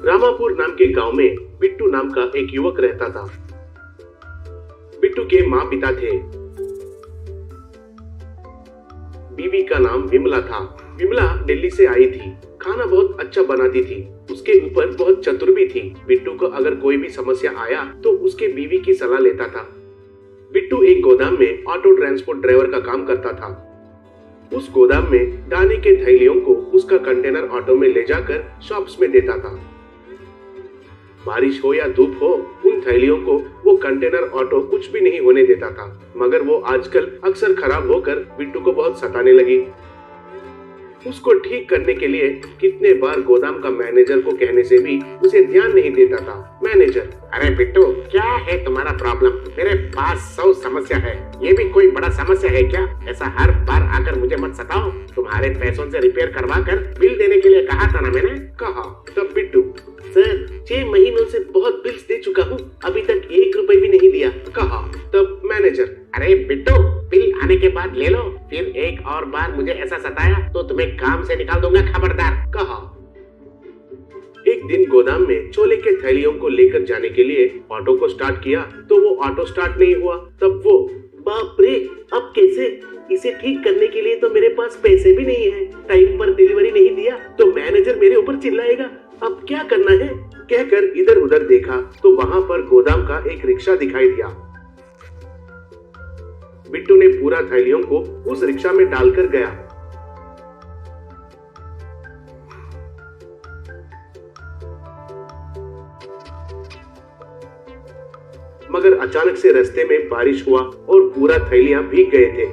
रामापुर नाम के गांव में बिट्टू नाम का एक युवक रहता था। बिट्टू के माँ पिता थे। बीवी का नाम विमला था। विमला दिल्ली से आई थी। खाना बहुत अच्छा बनाती थी। उसके ऊपर बहुत चतुर भी थी। बिट्टू को अगर कोई भी समस्या आया तो उसके बीवी की सलाह लेता था। बिट्टू एक गोदाम में ऑटो ट्रांसपोर्ट ड्राइवर का काम करता था। उस गोदाम में दाने के थैलियों को उसका कंटेनर ऑटो में ले जाकर शॉप्स में देता था। बारिश हो या धूप हो, उन थैलियों को वो कंटेनर ऑटो कुछ भी नहीं होने देता था। मगर वो आजकल अक्सर खराब होकर बिट्टू को बहुत सताने लगी। उसको ठीक करने के लिए कितने बार गोदाम का मैनेजर को कहने से भी उसे ध्यान नहीं देता था। मैनेजर, अरे बिट्टू, क्या है तुम्हारा प्रॉब्लम? मेरे पास 100 समस्या है, ये भी कोई बड़ा समस्या है क्या? ऐसा हर बार आकर मुझे मत सताओ। तुम्हारे पैसों से रिपेयर करवा कर बिल देने के लिए कहा था ना मैंने। कहा। तब बिट्टू, सर 6 महीनों से बहुत बिल्स दे चुका हूँ, अभी तक 1 रुपए भी नहीं दिया। कहा। तब मैनेजर, अरे बिट्टू, बिल आने के बाद ले लो। फिर एक और बार मुझे ऐसा सताया तो तुम्हें काम से निकाल दूंगा, खबरदार। कहा। एक दिन गोदाम में छोले के थैलियों को लेकर जाने के लिए ऑटो को स्टार्ट किया तो वो ऑटो स्टार्ट नहीं हुआ। तब वो, बाप रे, अब कैसे? इसे ठीक करने के लिए तो मेरे पास पैसे भी नहीं है। टाइम पर डिलीवरी नहीं दिया तो मैनेजर मेरे ऊपर चिल्लाएगा। अब क्या करना है? कहकर इधर उधर देखा तो वहाँ पर गोदाम का एक रिक्शा दिखाई दिया। बिट्टू ने पूरा थैलियों को उस रिक्शा में डालकर गया। मगर अचानक से रास्ते में बारिश हुआ और पूरा थैलियां भीग गए थे।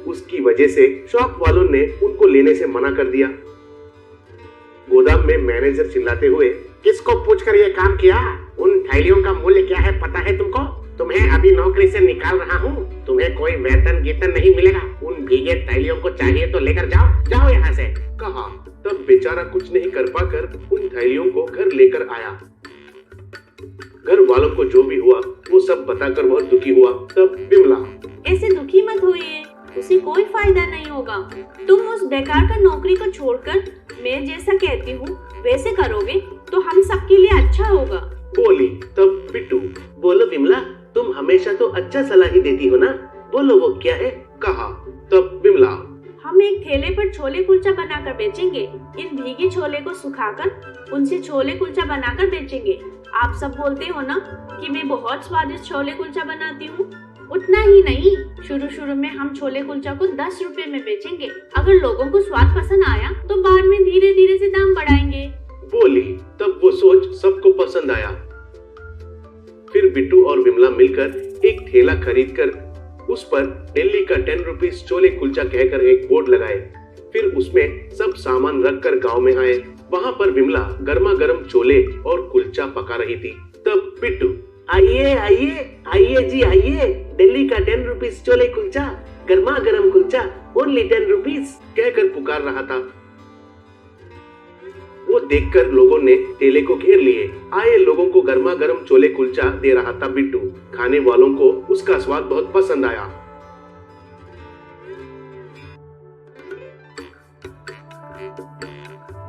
उसकी वजह से शॉप वालों ने उनको लेने से मना कर दिया। गोदाम में मैनेजर चिल्लाते हुए, किसको पूछकर ये काम किया? उन थैलियों का मूल्य क्या है पता है तुमको? तुम्हें अभी नौकरी से निकाल रहा हूँ, तुम्हें कोई वेतन गीतन नहीं मिलेगा। उन भीगे थैलियों को चाहिए तो लेकर जाओ, जाओ यहाँ से। कहा। तब बेचारा कुछ नहीं कर पाकर उन थैलियों को घर लेकर आया। घर वालों को जो भी हुआ वो सब बताकर बहुत दुखी हुआ। तब विमला, ऐसे दुखी मत होइए, उसे कोई फायदा नहीं होगा। तुम उस बेकार का नौकरी को छोड़कर मैं जैसा कहती हूँ वैसे करोगे तो हम सबके लिए अच्छा होगा, बोली। तब बिट्टू, बोलो विमला, तुम हमेशा तो अच्छा सलाह ही देती हो ना, बोलो वो क्या है? कहा। तब विमला, हम एक ठेले पर छोले कुलचा बनाकर बेचेंगे। इन भीगे छोले को सुखाकर उनसे छोले कुलचा बनाकर बेचेंगे। आप सब बोलते हो ना कि मैं बहुत स्वादिष्ट छोले कुलचा बनाती हूँ। उतना ही नहीं, शुरू में हम छोले कुलचा को 10 रुपए में बेचेंगे। अगर लोगों को स्वाद पसंद आया तो बाद में धीरे धीरे से दाम बढ़ाएंगे, बोली। तब वो सोच सबको पसंद आया। फिर बिट्टू और विमला मिलकर एक ठेला खरीदकर उस पर दिल्ली का 10 रुपीज छोले कुलचा कहकर एक बोर्ड लगाए। फिर उसमें सब सामान रखकर गांव में आए। वहां पर विमला गर्मा गर्म छोले और कुलचा पका रही थी। तब बिट्टू, आइए आइए आइए जी आइए, दिल्ली का 10 रुपीज छोले कुलचा, गर्मा गर्म कुलचा, ओनली 10 रुपीज कहकर पुकार रहा था। वो देखकर लोगों ने ठेले को घेर लिए। आए लोगों को गर्मा गर्म छोले कुलचा दे रहा था बिट्टू। खाने वालों को उसका स्वाद बहुत पसंद आया।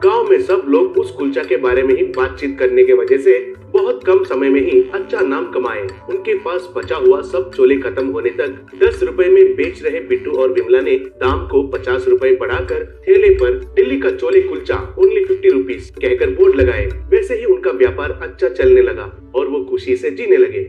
गांव में सब लोग उस कुलचा के बारे में ही बातचीत करने के वजह से बहुत कम समय में ही अच्छा नाम कमाए। उनके पास बचा हुआ सब छोले खत्म होने तक 10 रुपए में बेच रहे बिट्टू और विमला ने दाम को 50 रुपए बढ़ाकर ठेले पर दिल्ली का छोले कुलचा ओनली 50 रुपीज कहकर बोर्ड लगाए। वैसे ही उनका व्यापार अच्छा चलने लगा और वो खुशी से जीने लगे।